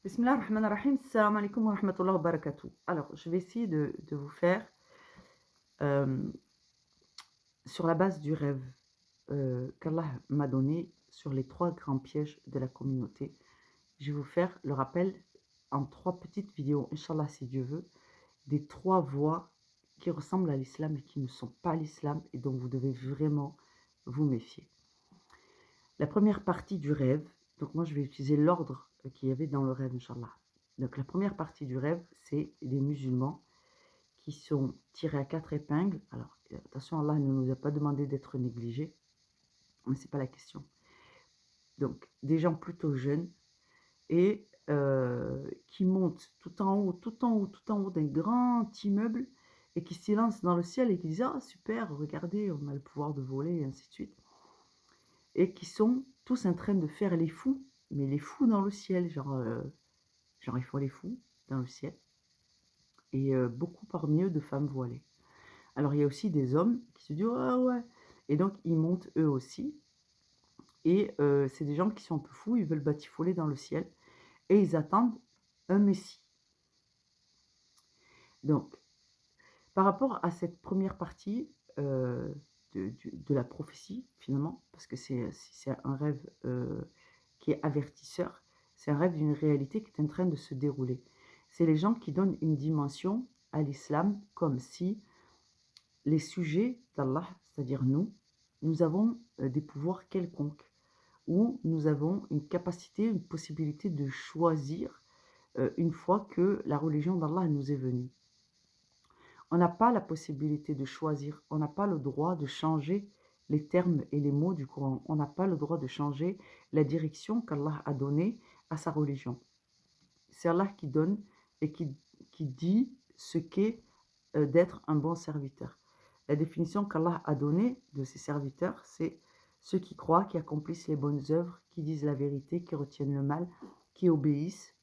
Bismillah ar-Rahman ar-Rahim. Salam alaikum wa rahmatullah wa barakatuh. Alors, je vais essayer de vous faire, euh, sur la base du rêve qu'Allah m'a donné sur les trois grands pièges de la communauté. Je vais vous faire le rappel en trois petites vidéos, Inch'Allah si Dieu veut, des trois voies qui ressemblent à l'islam et qui ne sont pas l'islam et dont vous devez vraiment vous méfier. La première partie du rêve, donc moi je vais utiliser l'ordre qu'il y avait dans le rêve, Inch'Allah. Donc la première partie du rêve, c'est des musulmans qui sont tirés à quatre épingles. Alors attention, Allah ne nous a pas demandé d'être négligés, mais ce n'est pas la question. Donc des gens plutôt jeunes et qui montent tout en haut, tout en haut, tout en haut d'un grand immeuble et qui s'élancent dans le ciel et qui disent « Ah super, regardez, on a le pouvoir de voler » et ainsi de suite. Et qui sont tous en train de faire les fous, mais les fous dans le ciel, genre ils font les fous dans le ciel, et beaucoup parmi eux de femmes voilées. Alors il y a aussi des hommes qui se disent ah ouais, et donc ils montent eux aussi, et c'est des gens qui sont un peu fous, ils veulent batifoler dans le ciel, et ils attendent un messie. Donc par rapport à cette première partie de la prophétie, finalement, parce que c'est un rêve qui est avertisseur, c'est un rêve d'une réalité qui est en train de se dérouler. C'est les gens qui donnent une dimension à l'islam comme si les sujets d'Allah, c'est-à-dire nous avons des pouvoirs quelconques, ou nous avons une capacité, une possibilité de choisir une fois que la religion d'Allah nous est venue. On n'a pas la possibilité de choisir, on n'a pas le droit de changer les termes et les mots du Coran, on n'a pas le droit de changer la direction qu'Allah a donnée à sa religion. C'est Allah qui donne et qui dit ce qu'est d'être un bon serviteur. La définition qu'Allah a donnée de ses serviteurs, c'est ceux qui croient, qui accomplissent les bonnes œuvres, qui disent la vérité, qui retiennent le mal, qui obéissent.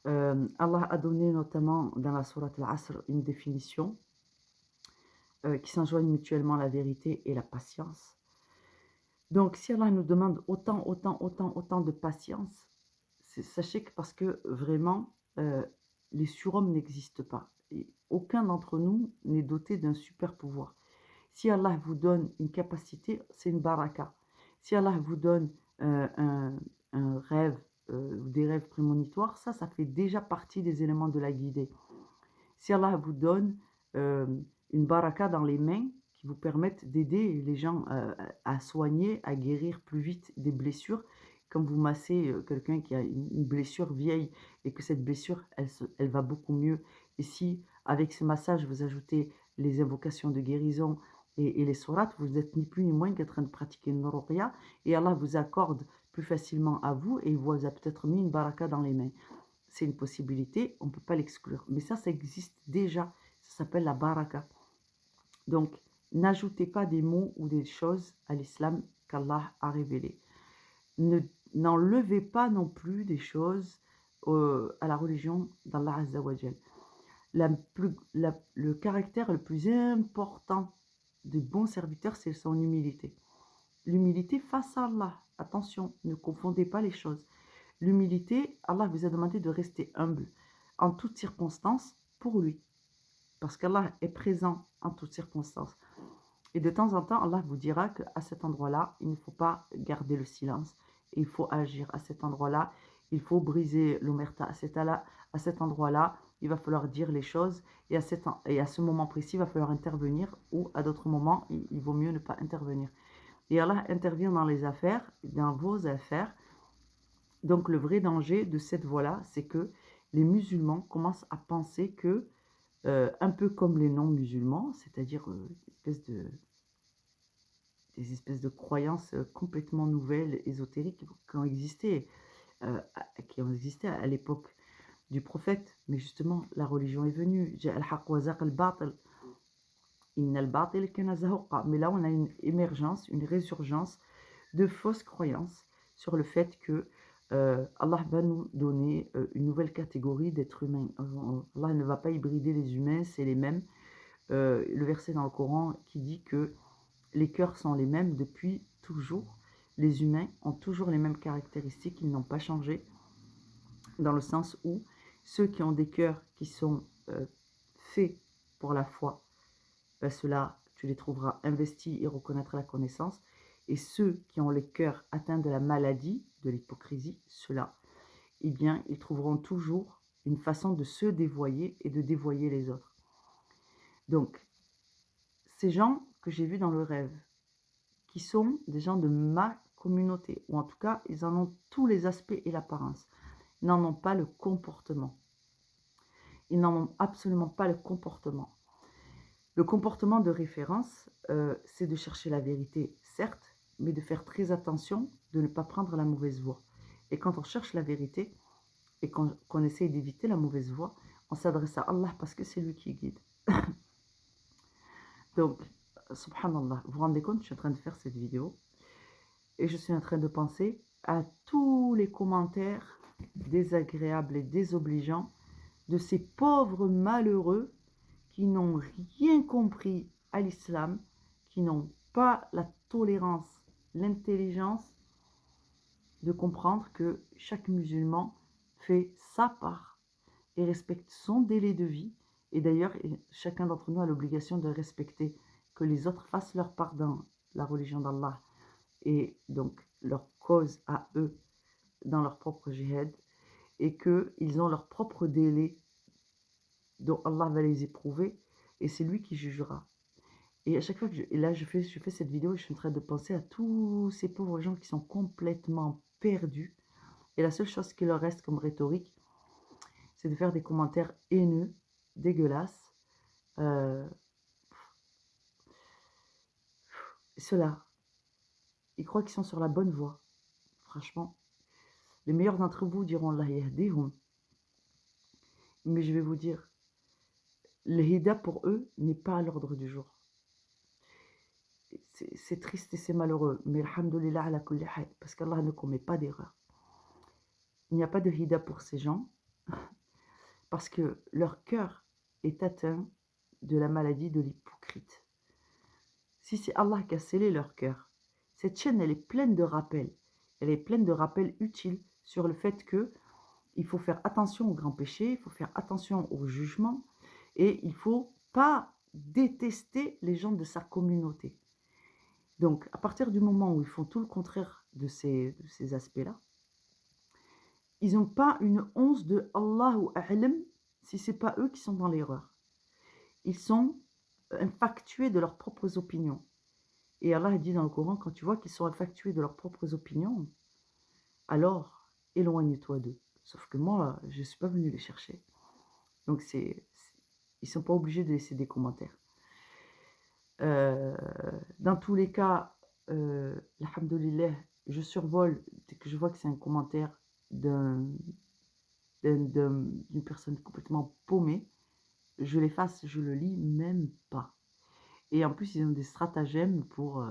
Allah a donné notamment dans la sourate Al-Asr une définition qui s'enjoignent mutuellement la vérité et la patience. Donc si Allah nous demande autant de patience, sachez que parce que vraiment, les surhommes n'existent pas. Et aucun d'entre nous n'est doté d'un super pouvoir. Si Allah vous donne une capacité, c'est une baraka. Si Allah vous donne un rêve, ou des rêves prémonitoires, ça fait déjà partie des éléments de la guidée. Si Allah vous donne une baraka dans les mains qui vous permettent d'aider les gens à soigner, à guérir plus vite des blessures, comme vous massez quelqu'un qui a une blessure vieille et que cette blessure, elle va beaucoup mieux. Et si avec ce massage, vous ajoutez les invocations de guérison et les sourates, vous n'êtes ni plus ni moins qu'en train de pratiquer une ruqya et Allah vous accorde plus facilement à vous et il vous a peut-être mis une baraka dans les mains. C'est une possibilité, on ne peut pas l'exclure. Mais ça existe déjà. Ça s'appelle la baraka. Donc, n'ajoutez pas des mots ou des choses à l'islam qu'Allah a révélé. N'enlevez pas non plus des choses à la religion d'Allah Azza wa Jal. Le caractère le plus important du bon serviteur, c'est son humilité. L'humilité face à Allah. Attention, ne confondez pas les choses. L'humilité, Allah vous a demandé de rester humble en toutes circonstances pour lui. Parce qu'Allah est présent en toutes circonstances. Et de temps en temps, Allah vous dira qu'à cet endroit-là, il ne faut pas garder le silence. Il faut agir à cet endroit-là. Il faut briser l'omerta à cet endroit-là. Il va falloir dire les choses. Et à ce moment précis, il va falloir intervenir. Ou à d'autres moments, il vaut mieux ne pas intervenir. Et Allah intervient dans les affaires, dans vos affaires. Donc le vrai danger de cette voie-là, c'est que les musulmans commencent à penser que, un peu comme les non-musulmans, c'est-à-dire des espèces de croyances complètement nouvelles, ésotériques, qui ont existé à l'époque du prophète. Mais justement, la religion est venue. Mais là, on a une émergence, une résurgence de fausses croyances sur le fait que Allah va nous donner une nouvelle catégorie d'êtres humains. Allah ne va pas hybrider les humains, c'est les mêmes. Le verset dans le Coran qui dit que les cœurs sont les mêmes depuis toujours. Les humains ont toujours les mêmes caractéristiques, ils n'ont pas changé. dans le sens où ceux qui ont des cœurs qui sont faits pour la foi, ben ceux-là, tu les trouveras investis et reconnaître la connaissance. Et ceux qui ont les cœurs atteints de la maladie, de l'hypocrisie, ceux-là, eh bien, ils trouveront toujours une façon de se dévoyer et de dévoyer les autres. Donc, ces gens que j'ai vus dans le rêve, qui sont des gens de ma communauté, ou en tout cas, ils en ont tous les aspects et l'apparence, ils n'en ont pas le comportement. Ils n'en ont absolument pas le comportement. Le comportement de référence, c'est de chercher la vérité, certes, mais de faire très attention de ne pas prendre la mauvaise voie. Et quand on cherche la vérité et qu'on essaye d'éviter la mauvaise voie, on s'adresse à Allah parce que c'est lui qui guide. Donc, subhanallah, vous vous rendez compte, je suis en train de faire cette vidéo et je suis en train de penser à tous les commentaires désagréables et désobligeants de ces pauvres malheureux qui n'ont rien compris à l'islam, qui n'ont pas la tolérance, l'intelligence de comprendre que chaque musulman fait sa part et respecte son délai de vie. Et d'ailleurs, chacun d'entre nous a l'obligation de respecter que les autres fassent leur part dans la religion d'Allah et donc leur cause à eux dans leur propre jihad, et qu'ils ont leur propre délai dont Allah va les éprouver, et c'est lui qui jugera. Et à chaque fois que je fais cette vidéo, je suis en train de penser à tous ces pauvres gens qui sont complètement perdus, et la seule chose qui leur reste comme rhétorique, c'est de faire des commentaires haineux, dégueulasses. Ceux-là, ils croient qu'ils sont sur la bonne voie. Franchement, les meilleurs d'entre vous diront Allah yahdihum. Mais je vais vous dire, le hida pour eux n'est pas à l'ordre du jour. C'est triste et c'est malheureux, mais alhamdoulilah ala kulli hal, parce qu'Allah ne commet pas d'erreur. Il n'y a pas de hida pour ces gens, parce que leur cœur est atteint de la maladie de l'hypocrite. Si c'est Allah qui a scellé leur cœur, cette chaîne, elle est pleine de rappels. Elle est pleine de rappels utiles sur le fait que il faut faire attention aux grands péchés, il faut faire attention au jugement, et il ne faut pas détester les gens de sa communauté. Donc, à partir du moment où ils font tout le contraire de ces aspects-là, ils n'ont pas une once de Allahu A'lam si ce n'est pas eux qui sont dans l'erreur. Ils sont infactués de leurs propres opinions. Et Allah dit dans le Coran, quand tu vois qu'ils sont infactués de leurs propres opinions, alors éloigne-toi d'eux. Sauf que moi, je ne suis pas venu les chercher. Donc, ils ne sont pas obligés de laisser des commentaires. Dans tous les cas, alhamdoulilah, je survole, dès que je vois que c'est un commentaire d'une personne complètement paumée, je l'efface, je le lis même pas. Et en plus, ils ont des stratagèmes pour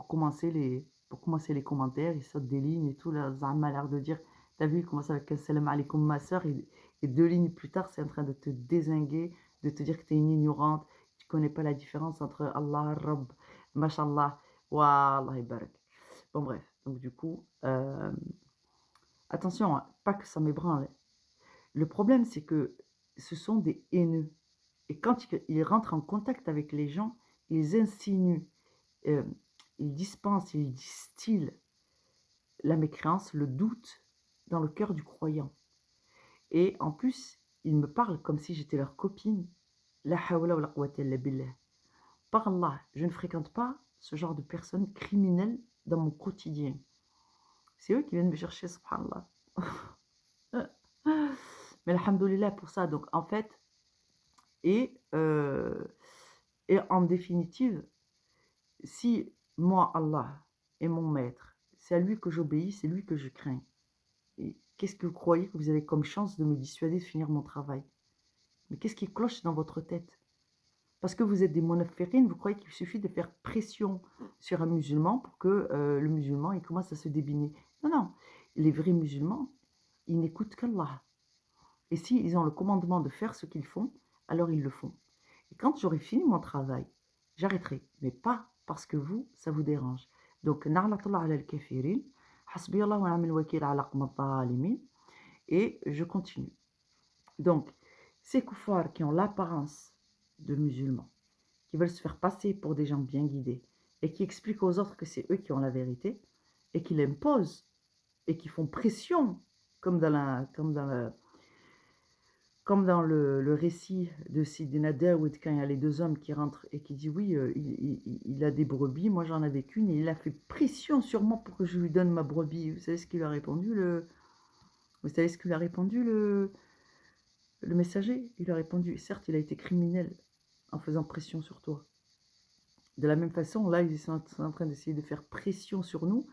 commencer les commentaires. Ils sautent des lignes et tout. Là, Zama a l'air de dire, t'as vu, il commence avec Salam alaikum ma soeur, et 2 lignes plus tard, c'est en train de te dézinguer, de te dire que tu es une ignorante, tu connais pas la différence entre Allah, Rabb, Mashallah, Wallah barak. Bon bref, donc du coup, attention, hein, pas que ça m'ébranle. Le problème, c'est que ce sont des haineux. Et quand ils rentrent en contact avec les gens, ils insinuent, ils dispensent, ils distillent la mécréance, le doute dans le cœur du croyant. Et en plus, ils me parlent comme si j'étais leur copine. La hawla wa la quwwata illa billah. Par Allah, je ne fréquente pas ce genre de personnes criminelles dans mon quotidien. C'est eux qui viennent me chercher, subhanallah. Mais alhamdoulilah pour ça. Donc en fait, et en définitive, si moi, Allah est mon maître, c'est à lui que j'obéis, c'est lui que je crains. Et qu'est-ce que vous croyez que vous avez comme chance de me dissuader de finir mon travail? Mais qu'est-ce qui cloche dans votre tête? Parce que vous êtes des monafiqines, vous croyez qu'il suffit de faire pression sur un musulman pour que le musulman il commence à se débiner. Non, non. Les vrais musulmans, ils n'écoutent qu'Allah. Et s'ils ont le commandement de faire ce qu'ils font, alors ils le font. Et quand j'aurai fini mon travail, j'arrêterai. Mais pas parce que vous, ça vous dérange. Donc, na'latullah ala al-kafirin, hasbiyallah wa ni'mal wakil ala qawmi zalimin. Et je continue. Donc, ces koufars qui ont l'apparence de musulmans, qui veulent se faire passer pour des gens bien guidés, et qui expliquent aux autres que c'est eux qui ont la vérité, et qui l'imposent, et qui font pression, comme dans le récit de Sidina Daoud, quand il y a les deux hommes qui rentrent et qui disent oui, il a des brebis, moi j'en avais qu'une, et il a fait pression sur moi pour que je lui donne ma brebis. Vous savez ce qu'il a répondu Vous savez ce qu'il a répondu le messager? Il a répondu, certes, il a été criminel en faisant pression sur toi. De la même façon, là, ils sont en train d'essayer de faire pression sur nous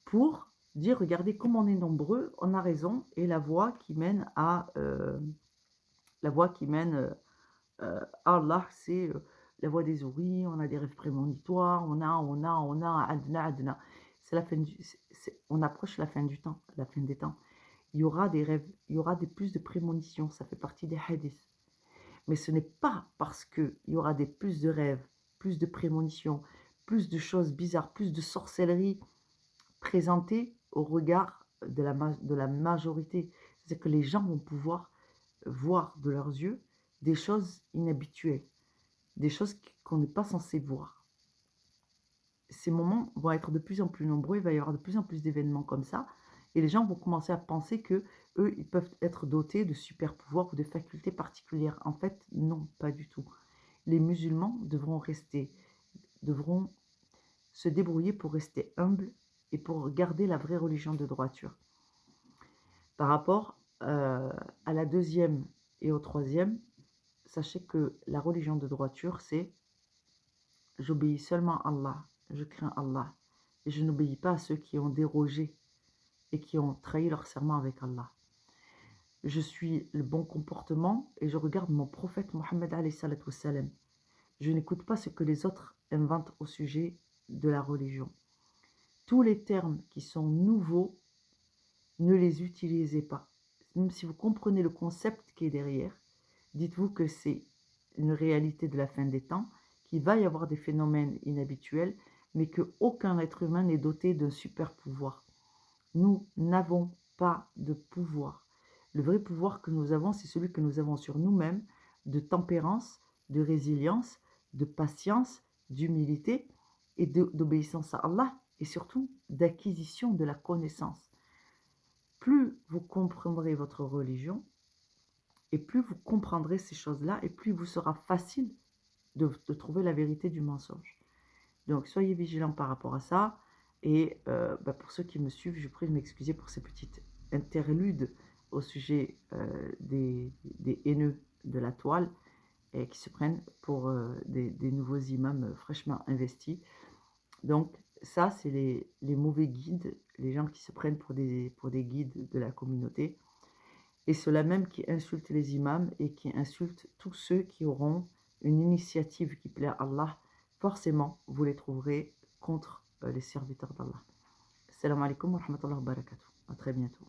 pour dire, regardez comme on est nombreux, on a raison, et la voie qui mène à Allah, c'est la voie des ouïes, on a des rêves prémonitoires, adna. C'est la fin on approche la fin du temps, la fin des temps. Il y aura des rêves, il y aura plus de prémonitions, ça fait partie des hadiths. Mais ce n'est pas parce qu'il y aura plus de rêves, plus de prémonitions, plus de choses bizarres, plus de sorcellerie présentées au regard de la majorité. C'est-à-dire que les gens vont pouvoir voir de leurs yeux des choses inhabituelles, des choses qu'on n'est pas censé voir. Ces moments vont être de plus en plus nombreux, il va y avoir de plus en plus d'événements comme ça, et les gens vont commencer à penser que eux, ils peuvent être dotés de super pouvoirs ou de facultés particulières. En fait, non, pas du tout. Les musulmans devront se débrouiller pour rester humbles et pour garder la vraie religion de droiture. Par rapport à la deuxième et au troisième, sachez que la religion de droiture, c'est j'obéis seulement à Allah, je crains Allah, et je n'obéis pas à ceux qui ont dérogé et qui ont trahi leur serment avec Allah. Je suis le bon comportement et je regarde mon prophète Mohammed alayhi salatu wassalam. Je n'écoute pas ce que les autres inventent au sujet de la religion. Tous les termes qui sont nouveaux, ne les utilisez pas. Même si vous comprenez le concept qui est derrière, dites-vous que c'est une réalité de la fin des temps, qu'il va y avoir des phénomènes inhabituels, mais qu'aucun être humain n'est doté d'un super pouvoir. Nous n'avons pas de pouvoir. Le vrai pouvoir que nous avons, c'est celui que nous avons sur nous-mêmes, de tempérance, de résilience, de patience, d'humilité et d'obéissance à Allah, et surtout d'acquisition de la connaissance. Plus vous comprendrez votre religion, et plus vous comprendrez ces choses-là, et plus il vous sera facile de trouver la vérité du mensonge. Donc, soyez vigilants par rapport à ça. Et pour ceux qui me suivent, je prie de m'excuser pour ces petites interludes au sujet des haineux de la toile et qui se prennent pour des nouveaux imams fraîchement investis. Donc, ça, c'est les mauvais guides, les gens qui se prennent pour des guides de la communauté. Et ceux-là même qui insultent les imams et qui insultent tous ceux qui auront une initiative qui plaît à Allah, forcément, vous les trouverez contre les serviteurs d'Allah. Assalamu alaikum wa rahmatullahi wa barakatuh. À très bientôt.